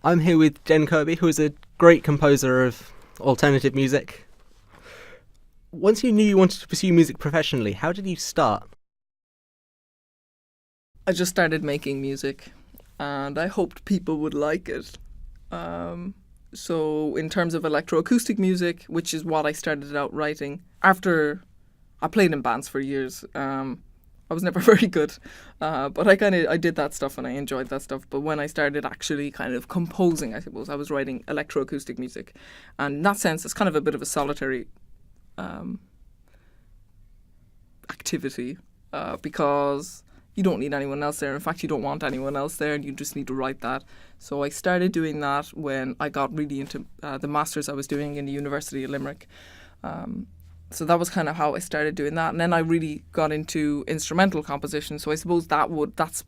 I'm here with Jenn Kirby, who is a great composer of alternative music. Once you knew you wanted to pursue music professionally, how did you start? I just started making music and I hoped people would like it. So in terms of electroacoustic music, which is what I started out writing, after I played in bands for years, I was never very good, but I did that stuff and I enjoyed that stuff. But when I started actually kind of composing, I suppose I was writing electroacoustic music, and in that sense, it's kind of a bit of a solitary activity because you don't need anyone else there. In fact, you don't want anyone else there, and you just need to write that. So I started doing that when I got really into the masters I was doing in the University of Limerick. So that was kind of how I started doing that, and then I really got into instrumental composition. So I suppose that's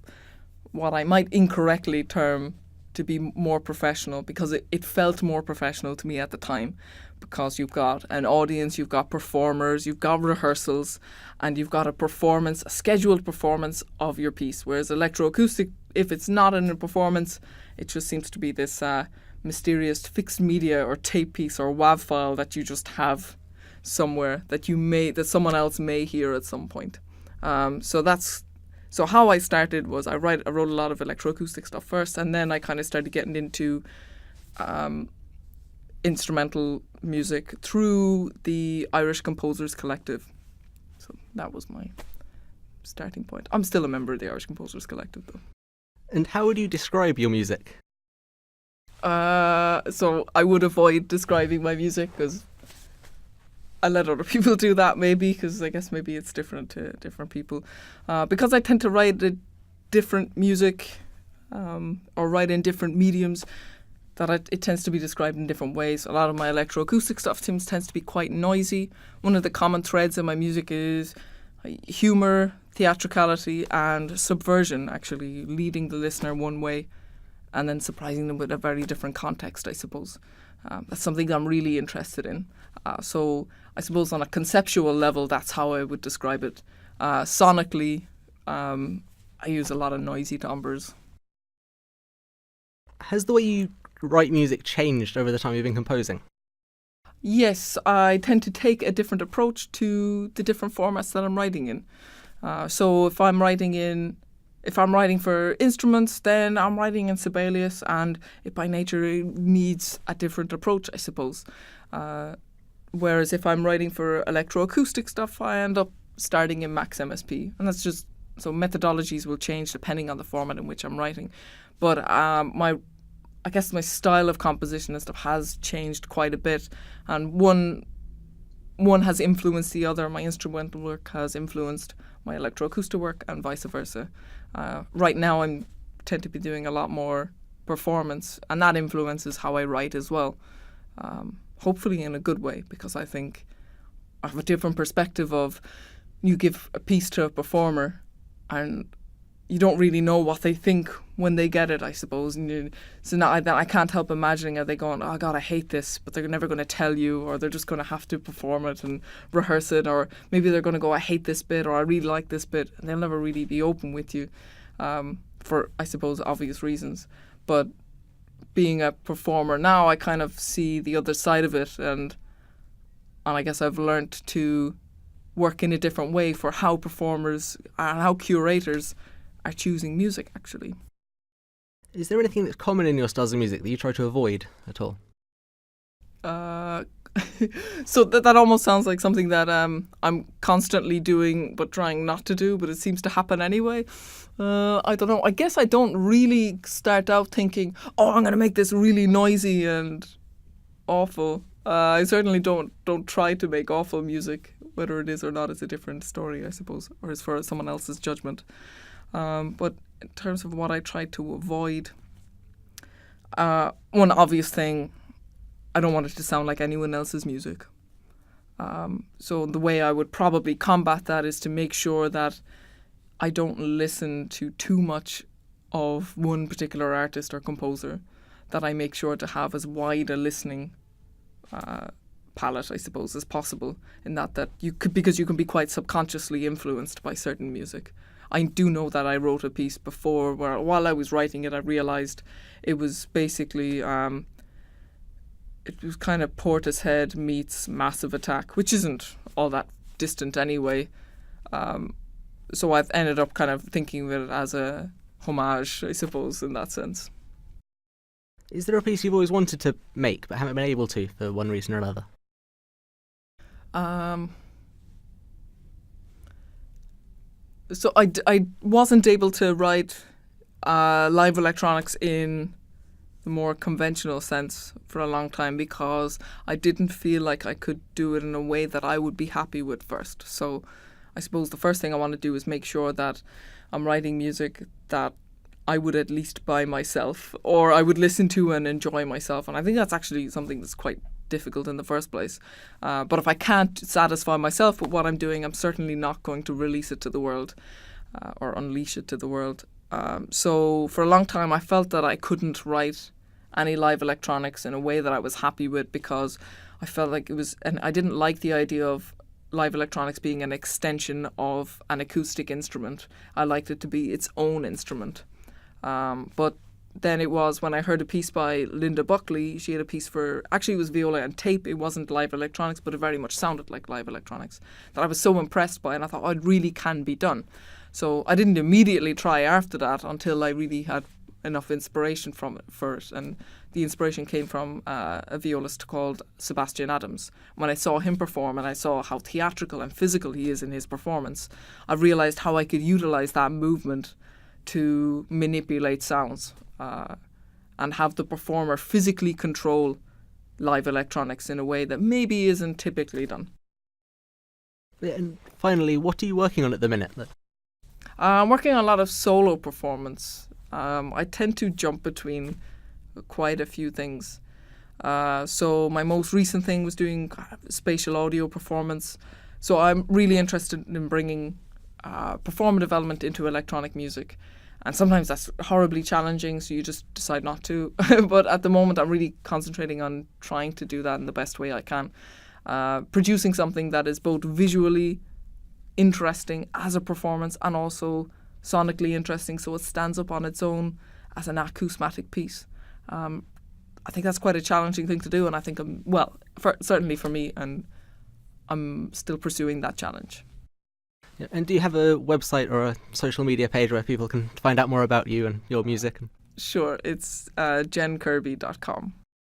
what I might incorrectly term to be more professional, because it felt more professional to me at the time, because you've got an audience, you've got performers, you've got rehearsals, and you've got a scheduled performance of your piece. Whereas electroacoustic, if it's not in a performance, it just seems to be this mysterious fixed media or tape piece or WAV file that you just have somewhere that someone else may hear at some point. So how I started was I wrote a lot of electroacoustic stuff first, and then I kind of started getting into instrumental music through the Irish Composers Collective. So that was my starting point. I'm still a member of the Irish Composers Collective, though. And how would you describe your music? So I would avoid describing my music because I let other people do that, maybe, because I guess maybe it's different to different people. Because I tend to write different music or write in different mediums, it tends to be described in different ways. A lot of my electroacoustic stuff tends to be quite noisy. One of the common threads in my music is humour, theatricality and subversion, actually leading the listener one way and then surprising them with a very different context, I suppose. That's something I'm really interested in. So I suppose on a conceptual level, that's how I would describe it. Sonically, I use a lot of noisy timbres. Has the way you write music changed over the time you've been composing? Yes, I tend to take a different approach to the different formats that I'm writing in. So if I'm writing for instruments, then I'm writing in Sibelius, and it by nature needs a different approach, I suppose. Whereas if I'm writing for electroacoustic stuff, I end up starting in Max MSP, and that's just so methodologies will change depending on the format in which I'm writing. But I guess my style of composition and stuff has changed quite a bit, and one has influenced the other. My instrumental work has influenced my electroacoustic work, and vice versa. Right now, I tend to be doing a lot more performance, and that influences how I write as well. Hopefully in a good way, because I think I have a different perspective of you give a piece to a performer and you don't really know what they think when they get it, I suppose. And so now I can't help imagining, are they going, oh God, I hate this, but they're never going to tell you, or they're just going to have to perform it and rehearse it, or maybe they're going to go, I hate this bit, or I really like this bit, and they'll never really be open with you for, I suppose, obvious reasons. But being a performer now, I kind of see the other side of it, and I guess I've learnt to work in a different way for how performers and how curators are choosing music, actually. Is there anything that's common in your styles of music that you try to avoid at all? So that almost sounds like something that I'm constantly doing but trying not to do, but it seems to happen anyway. I don't know. I guess I don't really start out thinking, oh, I'm going to make this really noisy and awful. I certainly don't try to make awful music. Whether it is or not is a different story, I suppose, or is for someone else's judgment. But in terms of what I try to avoid, one obvious thing, I don't want it to sound like anyone else's music. So the way I would probably combat that is to make sure that I don't listen to too much of one particular artist or composer, that I make sure to have as wide a listening palette, I suppose, as possible, in that because you can be quite subconsciously influenced by certain music. I do know that I wrote a piece before where while I was writing it, I realised it was basically, it was kind of Portishead meets Massive Attack, which isn't all that distant anyway. So I've ended up kind of thinking of it as a homage, I suppose, in that sense. Is there a piece you've always wanted to make but haven't been able to for one reason or another? So I wasn't able to write live electronics in the more conventional sense for a long time because I didn't feel like I could do it in a way that I would be happy with first. So I suppose the first thing I want to do is make sure that I'm writing music that I would at least buy myself or I would listen to and enjoy myself. And I think that's actually something that's quite difficult in the first place. But if I can't satisfy myself with what I'm doing, I'm certainly not going to release it to the world or unleash it to the world. So for a long time, I felt that I couldn't write any live electronics in a way that I was happy with because I felt like it was, and I didn't like the idea of live electronics being an extension of an acoustic instrument. I liked it to be its own instrument. But then it was when I heard a piece by Linda Buckley. She had a piece for, actually it was viola and tape. It wasn't live electronics, but it very much sounded like live electronics that I was so impressed by, and I thought, oh, it really can be done. So I didn't immediately try after that until I really had enough inspiration from it first. And the inspiration came from a violist called Sebastian Adams. When I saw him perform and I saw how theatrical and physical he is in his performance, I realised how I could utilise that movement to manipulate sounds and have the performer physically control live electronics in a way that maybe isn't typically done. And finally, what are you working on at the minute? I'm working on a lot of solo performance. I tend to jump between quite a few things. So my most recent thing was doing spatial audio performance. So I'm really interested in bringing performative element into electronic music. And sometimes that's horribly challenging, so you just decide not to. But at the moment, I'm really concentrating on trying to do that in the best way I can. Producing something that is both visually interesting as a performance and also sonically interesting, so it stands up on its own as an acousmatic piece. I think that's quite a challenging thing to do, and I think certainly for me, and I'm still pursuing that challenge. Yeah, and do you have a website or a social media page where people can find out more about you and your music? Sure, it's jennkirby.com.